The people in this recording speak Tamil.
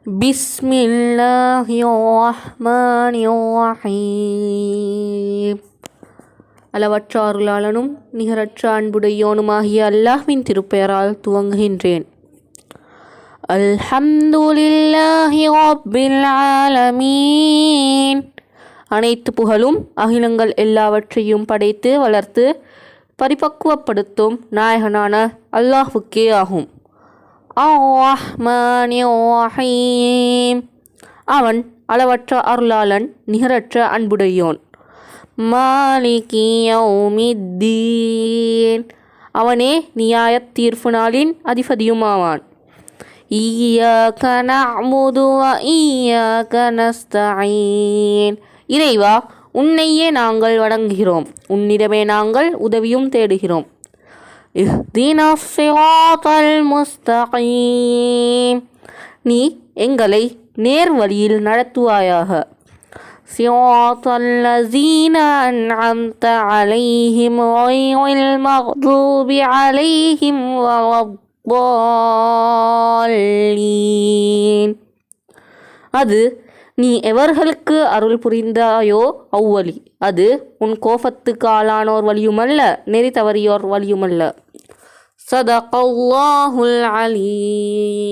பிஸ்மில்லாஹிர்ரஹ்மானிர்ரஹீம். அளவற்ற அருளாளனும் நிகரற்ற அன்புடையோனுமாகிய அல்லாஹ்வின் திருப்பெயரால் துவங்குகின்றேன். அல்ஹம்துலில்லாஹி ரப்பில் ஆலமீன். அனைத்து புகழும் அகிலங்கள் எல்லாவற்றையும் படைத்து வளர்த்து பரிபக்குவப்படுத்தும் நாயகனான அல்லாஹ்வுக்கே ஆகும். அர்-ரஹ்மானிர்-ரஹீம். அவன் அளவற்ற அருளாளன், நிகரற்ற அன்புடையோன். மாலிகி யௌமித்தீன். அவனே நியாயத் தீர்ப்பு நாளின் அதிபதியுமாவான். இய்யாக நஅ்புது வ இய்யாக நஸ்தஈன். இறைவா, உன்னையே நாங்கள் வணங்குகிறோம், உன்னிடமே நாங்கள் உதவியும் தேடுகிறோம். இஹ்தினஸ் ஸிராத்தல் முஸ்தகீம். நீ எங்களை நேர் வழியில் நடத்துவாயாக. ஸிராத்தல் லஸீன அன்அம்த அலைஹிம் கைரில் மக்தூபி அலைஹிம் வலத்தால்லீன். அது நீ எவர்களுக்கு அருள் புரிந்தாயோ அவ்வழி. அது உன் கோபத்துக்கு ஆளானோர் வழியுமல்ல, நெறி தவறியோர் வழியுமல்ல. ஸதகல்லாஹுல் அலீம்.